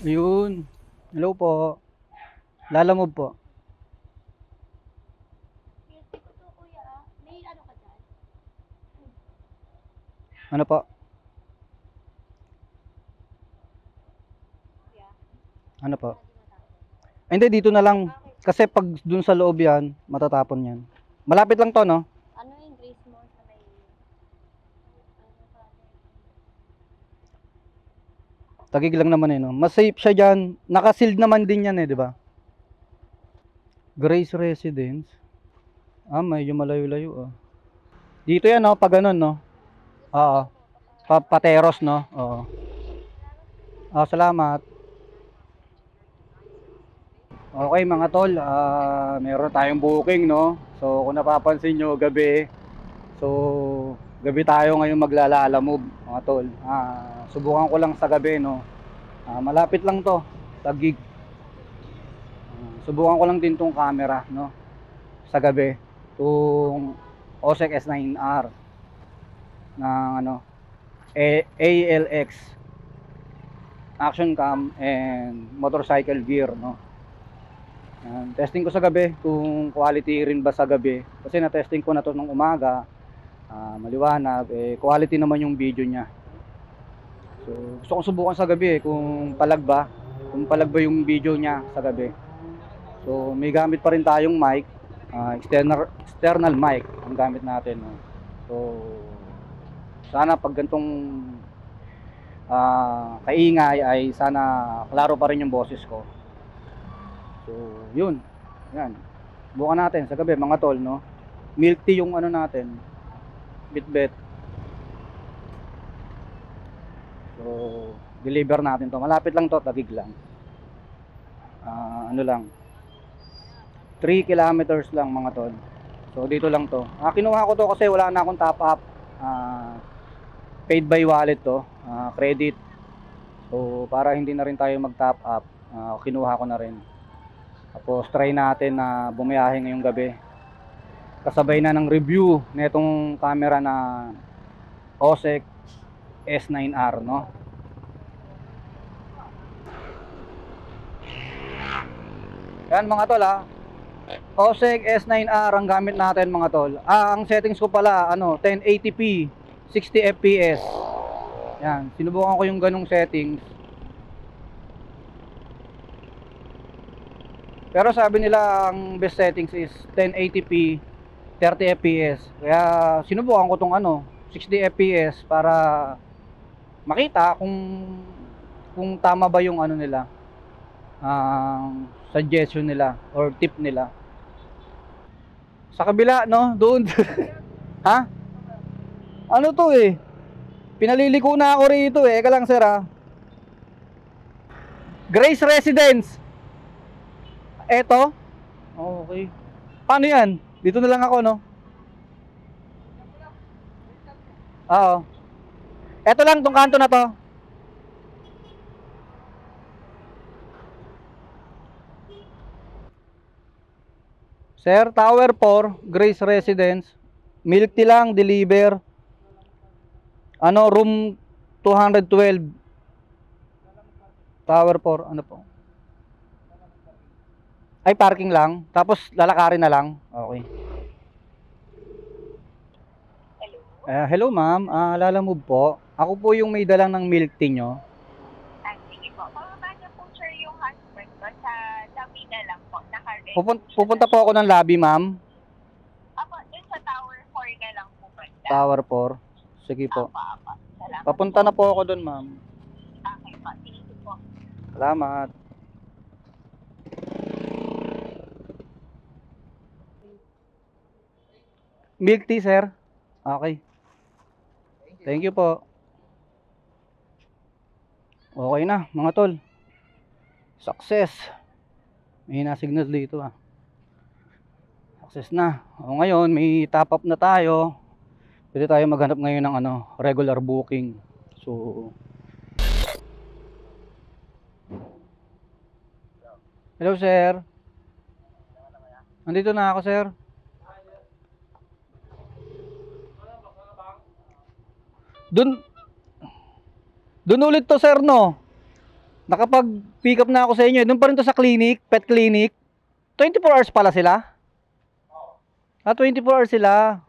Ayun. Hello po. Lalamove po. Guilty ko to, kuya, ah. May ano ka dyan? Ano po? Kuya, Ano po? hindi matapos. Ay, hindi, dito na lang. Okay. Kasi pag dun sa loob yan, matatapon yan. Malapit lang to, no? Ano yung Grace mo sa may... Ano pa? Tagig lang naman eh, no? Mas safe siya dyan. Nakasealed naman din yan eh, di ba? Grace Residence. Ah, medyo malayo-layo ah. Dito yan, no? Pag ganun, no? Oo. Pateros, no? Oo. Ah, salamat. Okay mga tol, meron tayong booking, no? So kung napapansin nyo, gabi. So gabi tayo ngayon maglalalamove mga tol. Subukan ko lang sa gabi, no? Malapit lang to sa gig. Subukan ko lang din tong camera, no? Sa gabi. Itong OSEC S9R ng ano, ALX action cam and motorcycle gear, no? Testing ko sa gabi kung quality rin ba sa gabi, kasi na-testing ko na to nung umaga, maliwanag, quality naman yung video niya. So gusto kong subukan sa gabi kung palag ba yung video niya sa gabi. So may gamit pa rin tayong mic, external mic ang gamit natin, no? So sana pag gantong kaingay ay sana klaro pa rin yung boses ko. So, yun. Yan. Bukan natin sa gabi mga tol, no? Milk tea yung ano natin. Bitbit. So, deliver natin to. Malapit lang to, Tagig lang. Ano lang. 3 kilometers lang mga tol. So, dito lang to. Kinuha ko to kasi wala na akong top up. Paid by wallet to. Credit. So, para hindi na rin tayo mag top up, kinuha ko na rin. Tapos try natin na bumiyahe ngayong gabi. Kasabay na ng review nitong camera na OSEC S9R, no? Yan mga tol, OSEC S9R ang gamit natin mga tol. Ang settings ko pala, 1080p, 60 fps. Yan, sinubukan ko yung ganung settings. Pero sabi nila ang best settings is 1080p 30 fps. Kaya sinubukan ko tong 60 fps para makita kung tama ba yung nila, suggestion nila or tip nila. Sa kabila, no? Doon. Ha? Ano to eh? Pinaliliko na ako rito eh. Eka lang sir Grace Residence. Eto? Okay. Paano yan? Dito na lang ako, no? Oo. Eto lang, tong kanto na to. Sir, Tower 4, Grace Residence. Milk tea lang, deliver. Room 212. Tower 4, ano po? Ay, parking lang. Tapos lalakarin na lang. Okay. Hello ma'am. Lalamove po. Ako po yung may dalang ng milk tea nyo. Sige po. Pababa niyo po, sir, yung husband ko sa lobby na lang po. Pupunta po ako ng lobby ma'am. Apo, dun sa Tower 4 na lang po banda. Tower 4. Sige po. Apa. Salamat. Papunta na po ako dun ma'am. Okay po. Sige po. Salamat. Milk tea sir. Okay. Thank you po. Okay na mga tol. Success. May na-signal dito Success na. Ngayon may top up na tayo. Pwede tayo maghanap ngayon ng regular booking. So hello sir. Nandito na ako sir. Dun ulit to sir, no? Nakapag-pick up na ako sa inyo. Doon pa rin to sa clinic, pet clinic. 24 hours pala sila? 24 hours sila.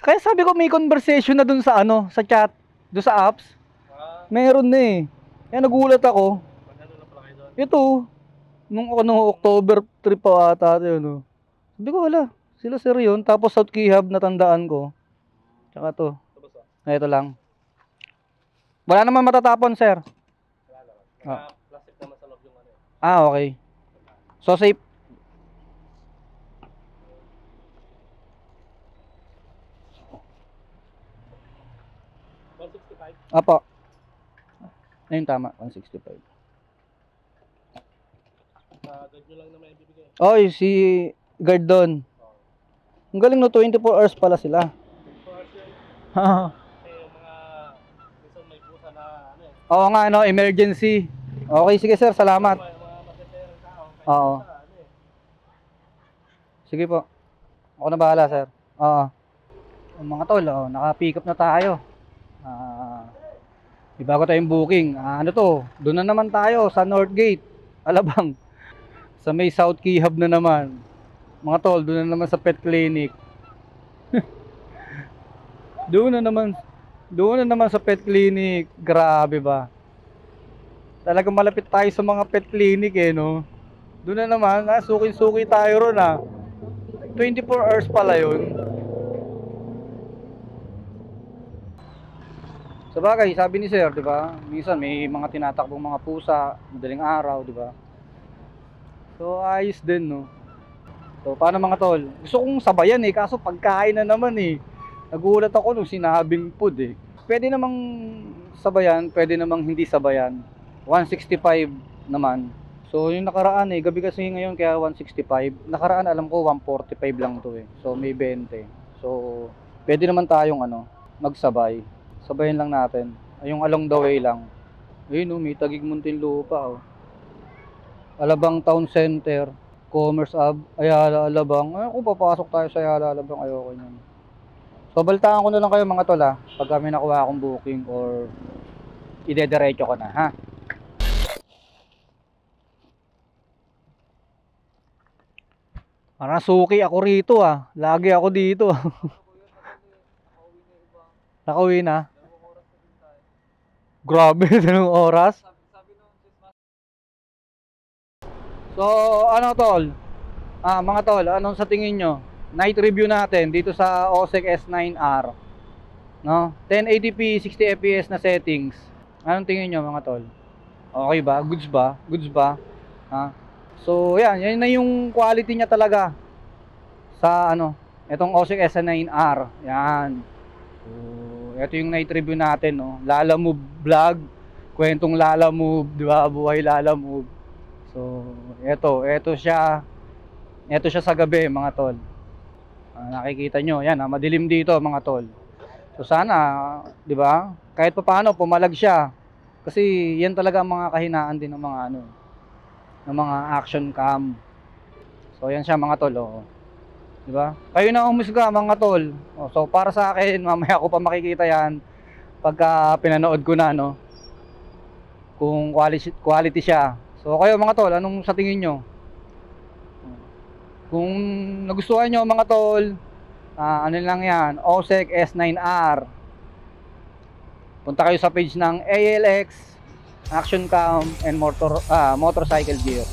Kaya sabi ko may conversation na doon sa ano, sa chat, doon sa apps. Meron na eh. Kaya nagulat ako. Ito, nung October trip pa ata yun. Sabi ko wala, sila sir yun. Tapos South Quezon natandaan ko. Tsaka to. Ito lang. Wala naman matatapon sir. Plastic naman sa loob yung ano. Okay. So safe. Apo. Ayun tama, 165. Guard nyo lang na may bibigay. Oy, si guard doon. Ang galing no, 24 hours pala sila. 24 hours yun. Kasi yung mga minsan may pusa na ano eh. Oo nga no, emergency. Okay, sige sir, salamat. Yung mga matetero tao. Oo. Ano eh. Sige po. Ako na bahala sir. Oo. Mga tol, naka-pick up na tayo. May bago tayong booking. Ano to? Doon na naman tayo sa North Gate, Alabang. Sa may South Key Hub na naman. Mga tol, doon na naman sa pet clinic. Doon na naman sa pet clinic. Grabe ba? Talagang malapit tayo sa mga pet clinic eh, no? Doon na naman, suki-suki tayo ron 24 hours pala yun. Sabagay, sabi ni sir, di ba? Minsan may mga tinatakbong mga pusa, madaling araw, di ba? So ayos din, no? So paano mga tol? Gusto kong sabayan eh, kaso pagkain na naman eh. Nagulat ako nung sinabing food eh. Pwede namang sabayan, pwede namang hindi sabayan. 165 naman. So yung nakaraan eh, gabi kasi ngayon kaya 165. Nakaraan alam ko 145 lang to eh. So may 20. So pwede naman tayong magsabay. Sabayan lang natin. Yung along the way lang. Ayun may Taguig Muntinlupa Alabang Town Center, Commerce Hub, Ayala Alabang. Kung papasok tayo sa Ayala Alabang, ayoko niyan. So baltaan ko na lang kayo mga tol pag kami nakuha akong booking or idediretso ko na Parang suki ako rito Lagi ako dito. Nakauwi na. Grabe, dalawang oras. So, tol? Mga tol, anong sa tingin nyo? Night review natin dito sa OSEC S9R. No? 1080p, 60 fps na settings. Anong tingin nyo mga tol? Okay ba? Goods ba? Goods ba? So, yan na yung quality niya talaga sa itong OSEC S9R. Yan. So, ito yung night review natin, no? Lala Move vlog, kwentong Lala Move, di ba? Buhay Lala Move. So, ito siya sa gabi, mga tol. Nakikita nyo, yan, madilim dito, mga tol. So, sana, di ba? Kahit pa paano, pumalag siya. Kasi, yan talaga ang mga kahinaan din ng mga ng mga action cam. So, yan siya, mga tol, Diba? Kayo na umusga mga tol. So para sa akin, mamaya ko pa makikita yan pagka pinanood ko na kung quality siya. So kayo mga tol, anong sa tingin nyo? Kung nagustuhan nyo mga tol, ano lang yan, OSEC S9R. Punta kayo sa page ng ALX, Action Cam and Motorcycle Gear.